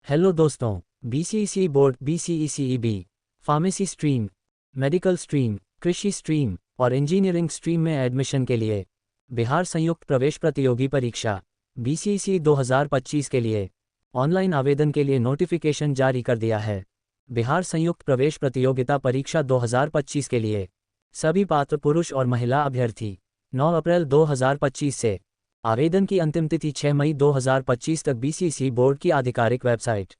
Hello दोस्तों, BCEC board BCECEB pharmacy stream, medical stream, कृषि stream और इंजीनियरिंग स्ट्रीम में एडमिशन के लिए बिहार संयुक्त प्रवेश प्रतियोगी परीक्षा बीसीईसी 2025 के लिए ऑनलाइन आवेदन के लिए नोटिफिकेशन जारी कर दिया है। बिहार संयुक्त प्रवेश प्रतियोगिता परीक्षा 2025 के लिए सभी पात्र पुरुष और महिला अभ्यर्थी 9 अप्रैल 2025 से आवेदन की अंतिम तिथि 6 मई 2025 तक बीसीईसी बोर्ड की आधिकारिक वेबसाइट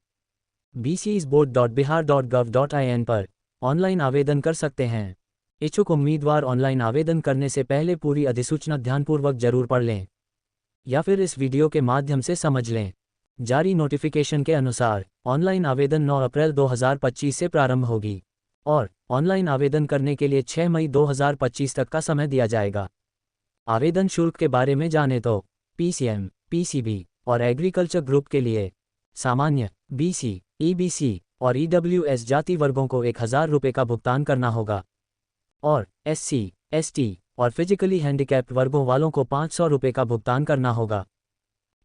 bcesboard.bihar.gov.in पर ऑनलाइन आवेदन कर सकते हैं। इच्छुक उम्मीदवार ऑनलाइन आवेदन करने से पहले पूरी अधिसूचना ध्यानपूर्वक जरूर पढ़ लें या फिर इस वीडियो के माध्यम से समझ लें। जारी नोटिफिकेशन के अनुसार ऑनलाइन आवेदन 9 अप्रैल 2025 से प्रारंभ होगी और ऑनलाइन आवेदन करने के लिए 6 मई 2025 तक का समय दिया जाएगा। आवेदन शुल्क के बारे में जाने तो पीसीएम, पीसीबी और एग्रीकल्चर ग्रुप के लिए सामान्य, बीसी, ईबीसी और ईडब्ल्यूएस जाति वर्गों को 1000 रुपये का भुगतान करना होगा और एससी, एसटी और फिजिकली हैंडिकैप्ड वर्गों वालों को 500 रुपये का भुगतान करना होगा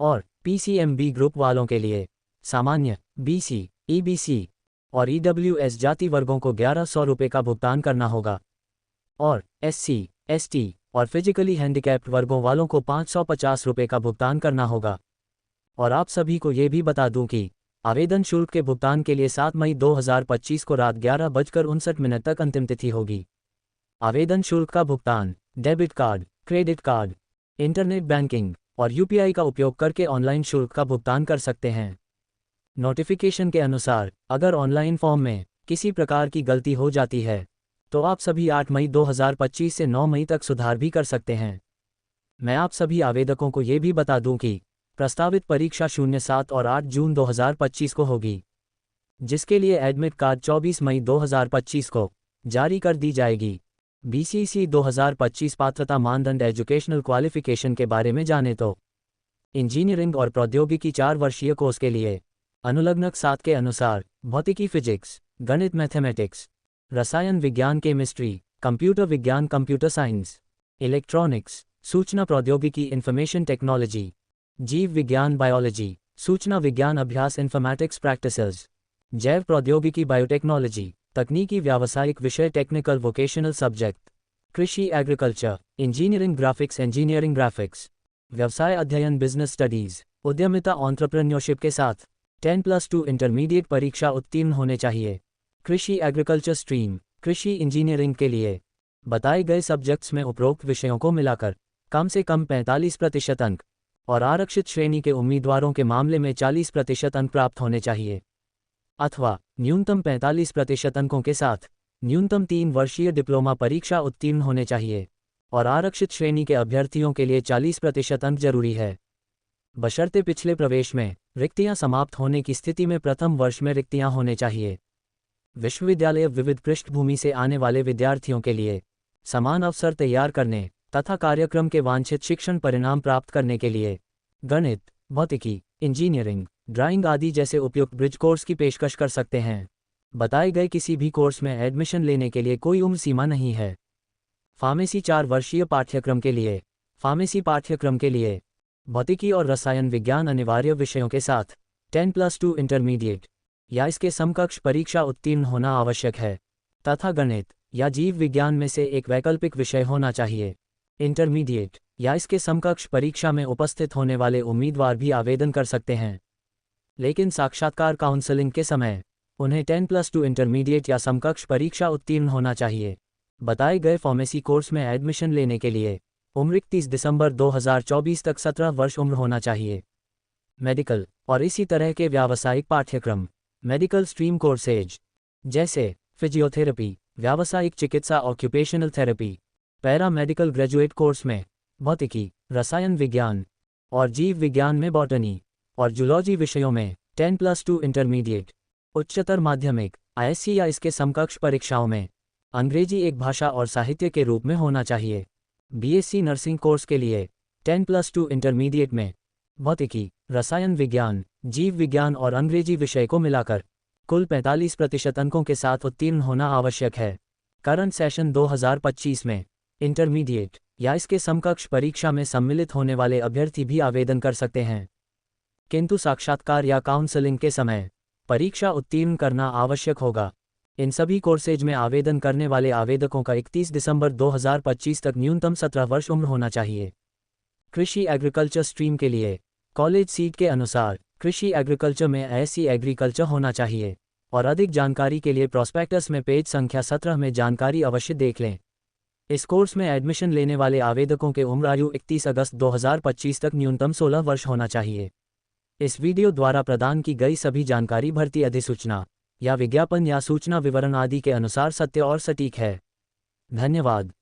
और पीसीएमबी ग्रुप वालों के लिए सामान्य, बीसी, ईबीसी और ईडब्ल्यूएस जाति वर्गों को 1100 रुपये का भुगतान करना होगा और एससी, एसटी और फिजिकली हैंडिकैप्ड वर्गों वालों को 550 रुपये का भुगतान करना होगा। और आप सभी को ये भी बता दूं कि आवेदन शुल्क के भुगतान के लिए 7 मई 2025 को रात 11:59 तक अंतिम तिथि होगी। आवेदन शुल्क का भुगतान debit card, credit card, internet banking और यूपीआई का उपयोग करके ऑनलाइन शुल्क का भुगतान कर सकते हैं। नोटिफिकेशन के अनुसार अगर ऑनलाइन फॉर्म में किसी प्रकार की गलती हो जाती है तो आप सभी 8 मई 2025 से 9 मई तक सुधार भी कर सकते हैं। मैं आप सभी आवेदकों को ये भी बता दूं कि प्रस्तावित परीक्षा 07 और 8 जून 2025 को होगी, जिसके लिए एडमिट कार्ड 24 मई 2025 को जारी कर दी जाएगी। बीसीईसी 2025 पात्रता मानदंड एजुकेशनल क्वालिफिकेशन के बारे में जाने तो इंजीनियरिंग और प्रौद्योगिकी 4 वर्षीय कोर्स के लिए अनुलग्नक 7 के अनुसार भौतिकी फिजिक्स, गणित मैथमेटिक्स, रसायन विज्ञान केमिस्ट्री, कंप्यूटर विज्ञान कंप्यूटर साइंस, इलेक्ट्रॉनिक्स, सूचना प्रौद्योगिकी इंफॉर्मेशन टेक्नोलॉजी, जीव विज्ञान बायोलॉजी, सूचना विज्ञान अभ्यास इंफॉर्मेटिक्स प्रैक्टिसेस, जैव प्रौद्योगिकी बायोटेक्नोलॉजी, तकनीकी व्यावसायिक विषय टेक्निकल वोकेशनल सब्जेक्ट, कृषि agriculture, engineering graphics engineering graphics, व्यवसाय अध्ययन बिजनेस स्टडीज, उद्यमिता एंटरप्रेन्योरशिप के साथ 10+2 इंटरमीडिएट परीक्षा उत्तीर्ण होने चाहिए। कृषि एग्रीकल्चर स्ट्रीम, कृषि इंजीनियरिंग के लिए बताए गए सब्जेक्ट्स में उपरोक्त विषयों को मिलाकर कम से कम 45% अंक और आरक्षित श्रेणी के उम्मीदवारों के मामले में 40% अंक प्राप्त होने चाहिए अथवा न्यूनतम 45% अंकों के साथ न्यूनतम 3 वर्षीय डिप्लोमा परीक्षा उत्तीर्ण होने चाहिए और आरक्षित श्रेणी के अभ्यर्थियों के लिए 40% अंक जरूरी है, बशर्ते पिछले प्रवेश में रिक्तियां समाप्त होने की स्थिति में प्रथम वर्ष में रिक्तियां होने चाहिए। विश्वविद्यालय विविध पृष्ठभूमि से आने वाले विद्यार्थियों के लिए समान अवसर तैयार करने तथा कार्यक्रम के वांछित शिक्षण परिणाम प्राप्त करने के लिए गणित, भौतिकी, इंजीनियरिंग, ड्राइंग आदि जैसे उपयुक्त ब्रिज कोर्स की पेशकश कर सकते हैं। बताए गए किसी भी कोर्स में एडमिशन लेने के लिए कोई उम्र सीमा नहीं है। फार्मेसी 4 वर्षीय पाठ्यक्रम के लिए फार्मेसी पाठ्यक्रम के लिए भौतिकी और रसायन विज्ञान अनिवार्य विषयों के साथ 10+2 इंटरमीडिएट या इसके समकक्ष परीक्षा उत्तीर्ण होना आवश्यक है तथा गणित या जीव विज्ञान में से एक वैकल्पिक विषय होना चाहिए। इंटरमीडिएट या इसके समकक्ष परीक्षा में उपस्थित होने वाले उम्मीदवार भी आवेदन कर सकते हैं, लेकिन साक्षात्कार काउंसलिंग के समय उन्हें 10+2 इंटरमीडिएट या समकक्ष परीक्षा उत्तीर्ण होना चाहिए। बताए गए फार्मेसी कोर्स में एडमिशन लेने के लिए उम्र 31 दिसंबर 2024 तक 17 वर्ष उम्र होना चाहिए। मेडिकल और इसी तरह के व्यावसायिक पाठ्यक्रम मेडिकल स्ट्रीम कोर्सेज जैसे फिजियोथेरेपी, व्यावसायिक चिकित्सा occupational therapy, para medical graduate course में भौतिकी, रसायन विज्ञान और जीव विज्ञान में बॉटनी और जूलॉजी विषयों में 10+2 इंटरमीडिएट, उच्चतर माध्यमिक, आईएससी या इसके समकक्ष परीक्षाओं में अंग्रेजी एक भाषा और साहित्य के रूप में होना चाहिए। बीएससी नर्सिंग कोर्स के लिए 10+2 इंटरमीडिएट में भौतिकी, रसायन विज्ञान, जीव विज्ञान और अंग्रेजी विषय को मिलाकर कुल 45% अंकों के साथ उत्तीर्ण होना आवश्यक है। करंट सेशन 2025 में इंटरमीडिएट या इसके समकक्ष परीक्षा में सम्मिलित होने वाले अभ्यर्थी भी आवेदन कर सकते हैं। किंतु साक्षात्कार या काउंसलिंग के समय परीक्षा उत्तीर्ण करना आवश्यक होगा। इन सभी कोर्सेज में आवेदन करने वाले आवेदकों का 31 दिसंबर 2025 तक न्यूनतम 17 वर्ष उम्र होना चाहिए। कृषि एग्रीकल्चर स्ट्रीम के लिए कॉलेज सीट के अनुसार कृषि एग्रीकल्चर में एससी एग्रीकल्चर होना चाहिए और अधिक जानकारी के लिए प्रॉस्पेक्टस में पेज संख्या 17 में जानकारी अवश्य देख लें। इस कोर्स में एडमिशन लेने वाले आवेदकों के उम्र आयु 31 अगस्त 2025 तक न्यूनतम 16 वर्ष होना चाहिए। इस वीडियो द्वारा प्रदान की गई सभी जानकारी भर्ती अधिसूचना या विज्ञापन या सूचना विवरण आदि के अनुसार सत्य और सटीक है। धन्यवाद।